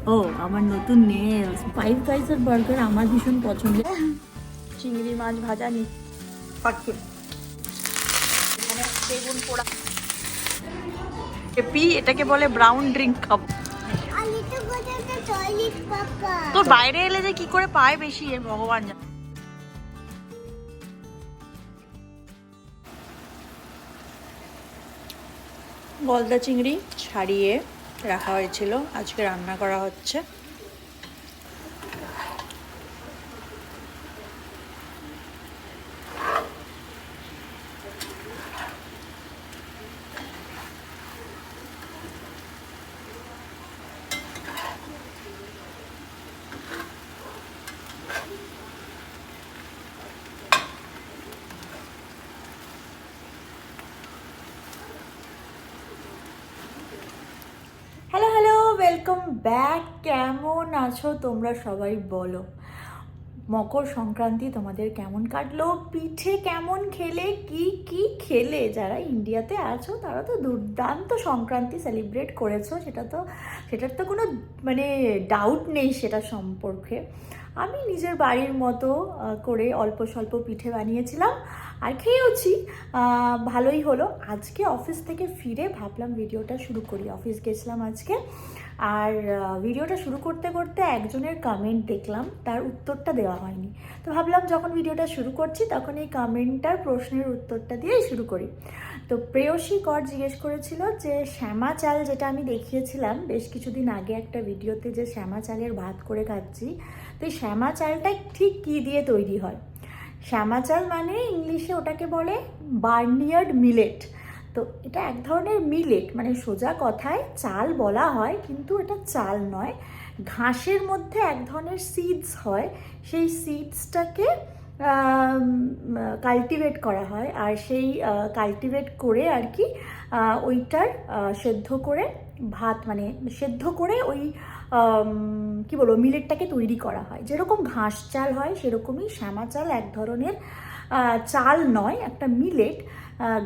ও আমার নতুন nails, five গাইসের burger আমার ভীষণ পছন্দের। চিংড়ি মাছ ভাজা নি পাখি, এখানে বেগুন পোড়া, এপি এটাকে বলে ব্রাউন ড্রিঙ্ক কাপ। তোর বাইরে এলে যে কি করে পায় বেশি, এর ভগবান জানে। গলদা চিংড়ি ছাড়িয়ে রাখা হয়েছিল, আজকে রান্না করা হচ্ছে। Hello hello, welcome back. কেমন আছো তোমরা সবাই বলো? মকর সংক্রান্তি তোমাদের কেমন কাটলো? পিঠে কেমন খেলে? কি কি খেলে? যারা ইন্ডিয়াতে আছো তারা তো দুর্দান্ত সংক্রান্তি সেলিব্রেট করেছো, সেটার তো কোনো মানে ডাউট নেই সেটা সম্পর্কে। আমি নিজের বাড়ির মতো করে অল্প স্বল্প পিঠে বানিয়েছিলাম আর খেয়েওছি, ভালোই হলো। আজকে অফিস থেকে ফিরে ভাবলাম ভিডিওটা শুরু করি। অফিস গেছিলাম আজকে, আর ভিডিওটা শুরু করতে করতে একজনের কমেন্ট দেখলাম, তার উত্তরটা দেওয়া হয়নি। তো ভাবলাম যখন ভিডিওটা শুরু করছি তখন এই কমেন্টটার প্রশ্নের উত্তরটা দিয়েই শুরু করি। তো প্রেয়সী কর জিজ্ঞেস করেছিল যে শ্যামা চাল, যেটা আমি দেখিয়েছিলাম বেশ কিছুদিন আগে একটা ভিডিওতে, যে শ্যামা চালের ভাত করে খাচ্ছি, তো এই শ্যামা চালটা ঠিক কী দিয়ে তৈরি হয়? শ্যামা চাল মানে ইংলিশে ওটাকে বলে বার্নিয়ার্ড মিলেট। তো এটা এক ধরনের মিলেট, মানে সোজা কথায় চাল বলা হয় কিন্তু এটা চাল নয়। ঘাসের মধ্যে এক ধরনের সিডস হয়, সেই সিডসটাকে কাল্টিভেট করা হয়, আর সেই কাল্টিভেট করে আর কি ওইটার সেদ্ধ করে ভাত, মানে সেদ্ধ করে ওই কি বলবো মিলেটটাকে তৈরি করা হয়। যেরকম ঘাস চাল হয় সেরকমই শ্যামা চাল এক ধরনের চাল নয়, একটা মিলেট,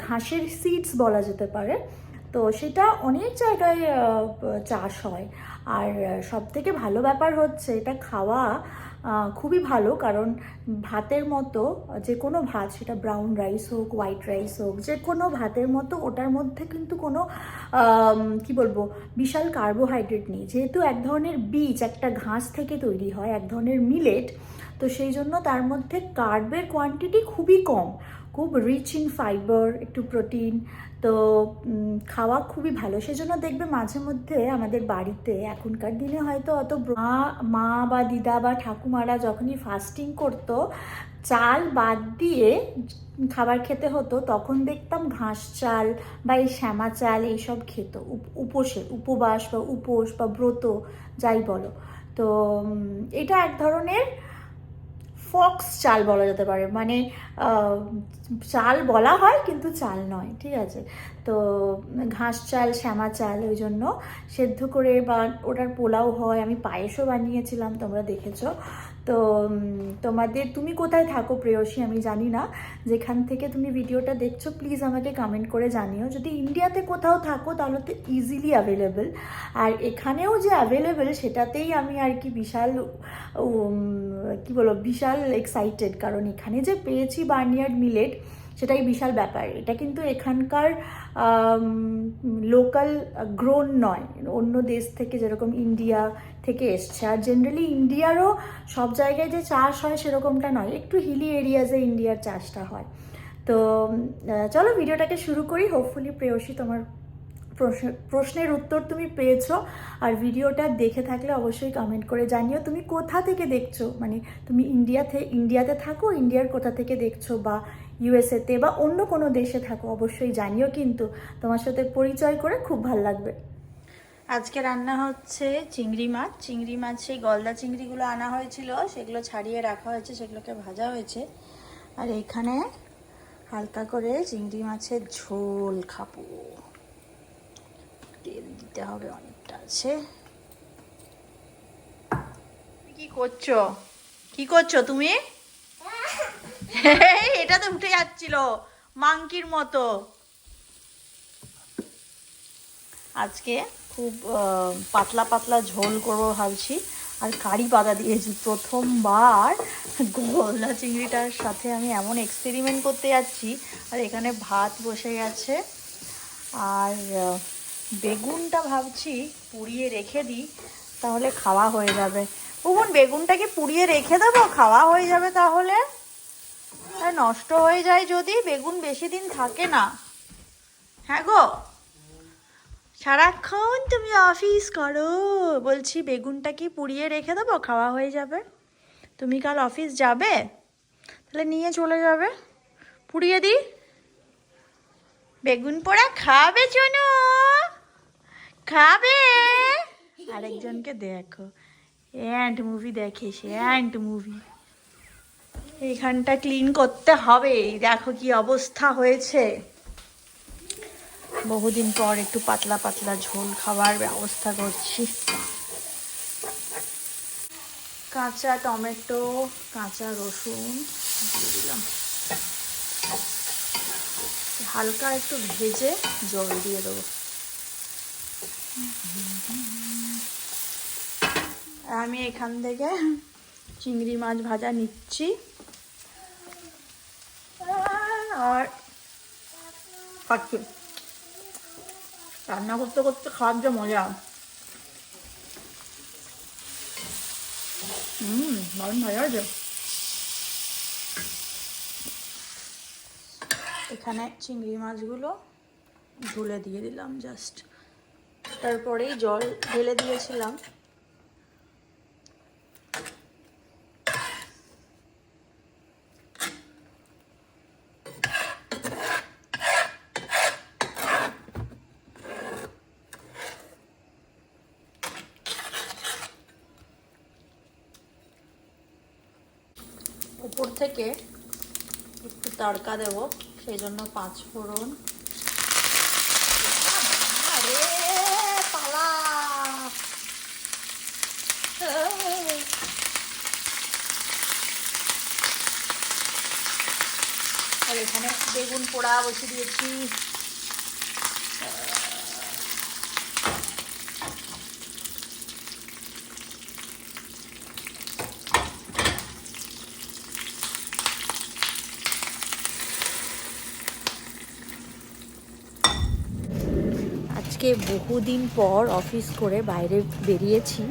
ঘাসের সিডস বলা যেতে পারে। তো সেটা অনেক জায়গায় চাষ হয়। আর সব থেকে ভালো ব্যাপার হচ্ছে এটা খাওয়া খুবই ভালো, কারণ ভাতের মতো, যে কোনো ভাত, সেটা ব্রাউন রাইস হোক, হোয়াইট রাইস হোক, যে কোনো ভাতের মতো ওটার মধ্যে কিন্তু কোনো কি বলবো বিশাল কার্বোহাইড্রেট নেই। যেহেতু এক ধরনের বীজ, একটা ঘাস থেকে তৈরি হয়, এক ধরনের মিলেট, তো সেই জন্য তার মধ্যে কার্বের কোয়ান্টিটি খুবই কম, খুব রিচ ইন ফাইবার, একটু প্রোটিন। তো খাওয়া খুবই ভালো। সেজন্য দেখবে মাঝে মধ্যে আমাদের বাড়িতে এখনকার দিনে হয়তো অত মা বা দিদা বা ঠাকুমারা যখনই ফাস্টিং করতো, চাল বাদ দিয়ে খাবার খেতে হতো, তখন দেখতাম ঘাস চাল বা এই শ্যামা চাল এইসব খেত উপবাস বা উপোস বা ব্রত যাই বলো। তো এটা এক ধরনের ফক্স চাল বলা যেতে পারে, মানে চাল বলা হয় কিন্তু চাল নয়, ঠিক আছে? তো ঘাস চাল, শ্যামা চাল, ওই জন্য সেদ্ধ করে বা ওটার পোলাও হয়। আমি পায়েসও বানিয়েছিলাম, তোমরা দেখেছো। তো তুমি কোথায় থাকো প্রেয়সী আমি জানি না, যেখান থেকে তুমি ভিডিওটা দেখছো প্লিজ আমাকে কমেন্ট করে জানিও। যদি ইন্ডিয়াতে কোথাও থাকো তাহলে তো ইজিলি অ্যাভেলেবেল, আর এখানেও যে অ্যাভেলেবেল সেটাতেই আমি আর কি বিশাল কি বলবো বিশাল এক্সাইটেড, কারণ এখানে যে পেয়েছি বার্নিয়ার্ড মিলেট সেটাই বিশাল ব্যাপার। এটা কিন্তু এখানকার লোকাল গ্রোন নয়, অন্য দেশ থেকে যেরকম ইন্ডিয়া থেকে এসছে। আর জেনারেলি ইন্ডিয়ারও সব জায়গায় যে চাষ হয় সেরকমটা নয়, একটু হিলি এরিয়াজে ইন্ডিয়ার চাষটা হয়। তো চলো ভিডিওটাকে শুরু করি। হোপফুলি প্রেয়সী তোমার প্রশ্নের উত্তর তুমি পেয়েছো, আর ভিডিওটা দেখে থাকলে অবশ্যই কমেন্ট করে জানিও তুমি কোথা থেকে দেখছো, মানে তুমি ইন্ডিয়াতে থাকো, ইন্ডিয়ার কোথা থেকে দেখছো, বা ইউএসএতে বা অন্য কোনো দেশে থাকো, অবশ্যই জানিও। কিন্তু তোমার সাথে পরিচয় করে খুব ভালো লাগবে। আজকে রান্না হচ্ছে চিংড়ি মাছ। চিংড়ি মাছ, সেই গলদা চিংড়িগুলো আনা হয়েছিল, সেগুলো ছাড়িয়ে রাখা হয়েছে, সেগুলোকে ভাজা হয়েছে। আর এখানে হালকা করে চিংড়ি মাছের ঝোল খাবো, তেল দিতে হবে, অনেকটা আছে। কি করছো, কি করছো তুমি? এটা তো উঠে যাচ্ছিল মাংকির মতো। আজকে খুব পাতলা পাতলা ঝোল করবো ভাবছি। আর কারি পাতা দিয়েছি প্রথমবার, গলদা চিংড়িটার সাথে আমি এমন এক্সপেরিমেন্ট করতে যাচ্ছি। আর এখানে ভাত বসে গেছে, আর বেগুনটা ভাবছি পুড়িয়ে রেখে দিই, তাহলে খাওয়া হয়ে যাবে। বুবুন, বেগুনটাকে পুড়িয়ে রেখে দেবো, খাওয়া হয়ে যাবে তাহলে। নষ্ট হয়ে যায় যদি, বেগুন বেশি দিন থাকে না। হ্যাঁ গো, সারাক্ষণ তুমি অফিস করো, বলছি বেগুনটা কি পুড়িয়ে রেখে দেবো, খাওয়া হয়ে যাবে। তুমি কাল অফিস যাবে, তাহলে নিয়ে চলে যাবে, পুড়িয়ে দিই। বেগুন পোড়া খাবে চনু, খাবে। আরেকজনকে দেখো, অ্যান্ট মুভি দেখে সে, অ্যান্ট মুভি। এইখানটা ক্লিন করতে হবে, দেখো কি অবস্থা হয়েছে। বহুদিন পর একটু পাতলা পাতলা ঝোল খাবার ব্যবস্থা করছি। কাঁচা টমেটো, কাঁচা রসুন দিয়ে দিলাম, হালকা একটু ভেজে জল দিয়ে দেবো। আমি এখান থেকে চিংড়ি মাছ ভাজা নিচ্ছি, আর খাচ্ছি। রান্না করতে করতে খাওয়ার যে মজা, দারুণ ভালো আছে। এখানে চিংড়ি মাছগুলো ঝুলে দিয়ে দিলাম জাস্ট, তারপরেই জল ঢেলে দিয়েছিলাম। উপর থেকে একটু তড়কা দেব, সেই জন্য 5 ফোড়ন। আরে পালা, আর এখানে বেগুন পোড়া বসে দিয়েছি। আজকে বহুদিন পর অফিস করে বাইরে বেরিয়েছি,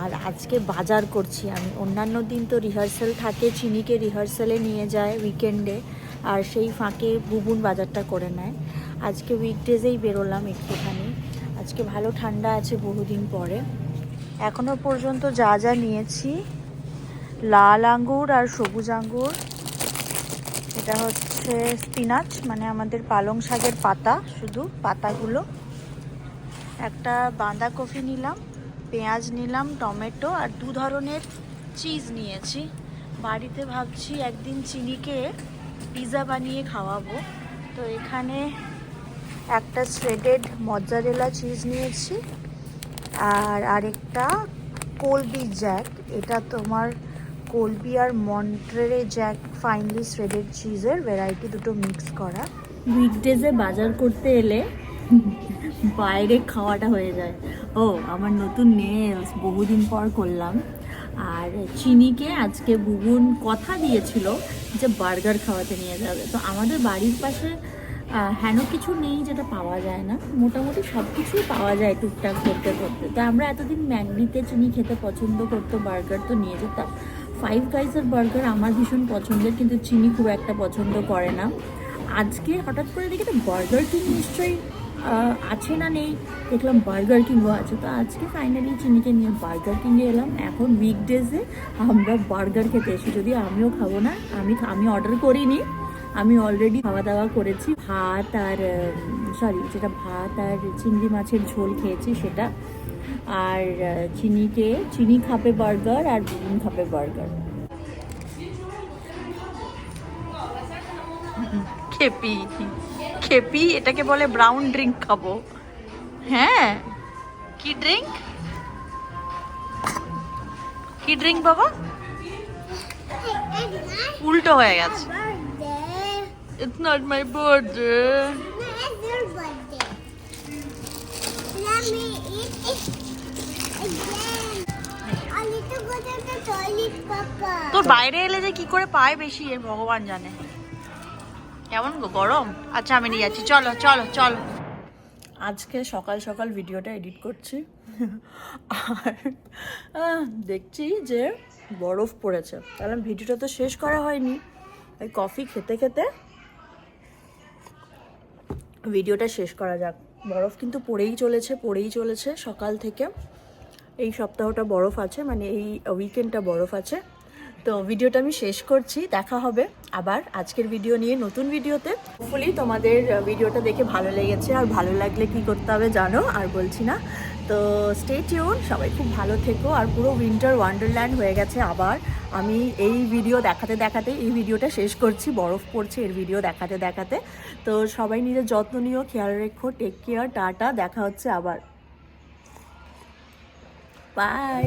আর আজকে বাজার করছি আমি। অন্যান্য দিন তো রিহার্সাল থাকে, চিনিকে রিহার্সালে নিয়ে যায় উইকেন্ডে, আর সেই ফাঁকে বুবুন বাজারটা করে নেয়। আজকে উইকডেজেই বেরোলাম একটুখানি। আজকে ভালো ঠান্ডা আছে বহুদিন পরে। এখনও পর্যন্ত যা যা নিয়েছি, লাল আঙ্গুর আর সবুজ আঙ্গুর, এটা হচ্ছে স্পিনাচ, মানে আমাদের পালং শাকের পাতা, শুধু পাতাগুলো। একটা বাঁধাকপি নিলাম, পেঁয়াজ নিলাম, টমেটো, আর 2 ধরনের চিজ নিয়েছি। বাড়িতে ভাবছি একদিন চিনিকে পিৎজা বানিয়ে খাওয়াবো। তো এখানে একটা শ্রেডেড মজ্জারেলা চিজ নিয়েছি, আর আরেকটা কোলবি জ্যাক। এটা তোমার কোলবি আর মন্ট্রেরে জ্যাক ফাইনলি শ্রেডেড চিজের ভ্যারাইটি, দুটো মিক্স করা। উইকডেজে বাজার করতে এলে বাইরে খাওয়াটা হয়ে যায়। ও, আমার নতুন নেলস বহুদিন পর করলাম। আর চিনিকে আজকে বুবুন কথা দিয়েছিল যে বার্গার খাওয়াতে নিয়ে যাবে। তো আমাদের বাড়ির পাশে হেন কিছু নেই যেটা পাওয়া যায় না, মোটামুটি সব কিছুই পাওয়া যায় টুকটাক করতে করতে। তো আমরা এতদিন ম্যাগনিতে চিনি খেতে পছন্দ করতো, বার্গার তো নিয়ে যেতাম। 5 গাইসের বার্গার আমার ভীষণ পছন্দের, কিন্তু চিনি খুব একটা পছন্দ করে না। আজকে হঠাৎ করে দেখি তো বার্গার কিং নিশ্চয়ই আছে না নেই, দেখলাম বার্গার কিংও আছে। তো আজকে ফাইনালি চিনিকে নিয়ে বার্গার কিংয়ে এলাম। এখন উইকডেজে আমরা বার্গার খেতে এসে, যদিও আমিও খাবো না, আমি অর্ডার করিনি, আমি অলরেডি খাওয়া দাওয়া করেছি। ভাত আর ভাত আর চিংড়ি মাছের ঝোল খেয়েছি সেটা। আর চিনি খাবে বার্গার, আর বুবুন খাবে বার্গার। খেপি এটাকে বলে ব্রাউন ড্রিঙ্ক খাবো। হ্যাঁ, কি ড্রিঙ্ক বাবা? উল্টো হয়ে গেছে। It's not my birthday. It's your birthday. Let me তোর বাইরে এলে যে কি করে পায় বেশি এ ভগবান জানে। কেমন গো গরম? আচ্ছা আমি নিয়ে যাচ্ছি, চলো চলো চলো। আজকে সকাল সকাল ভিডিওটা এডিট করছি আর দেখছি যে বরফ পড়েছে, কারণ ভিডিওটা তো শেষ করা হয়নি। ওই কফি খেতে খেতে ভিডিওটা শেষ করা যাক। বরফ কিন্তু পড়েই চলেছে সকাল থেকে। এই সপ্তাহটা বরফ আছে, মানে এই উইকেন্ডটা বরফ আছে। তো ভিডিওটা আমি শেষ করছি, দেখা হবে আবার আজকের ভিডিও নিয়ে নতুন ভিডিওতে। হোপফুলি তোমাদের ভিডিওটা দেখে ভালো লেগেছে, আর ভালো লাগলে কি করতে হবে জানো, আর বলছি না। তো স্টে টিউন, সবাই খুব ভালো থেকো। আর পুরো উইন্টার ওয়ান্ডারল্যান্ড হয়ে গেছে আবার। আমি এই ভিডিও দেখাতে দেখাতে এই ভিডিওটা শেষ করছি, বরফ পড়ছে এর ভিডিও দেখাতে দেখাতে। তো সবাই নিজের যত্ন নিও, খেয়াল রেখো, টেক কেয়ার, টাটা, দেখা হচ্ছে আবার, বাই।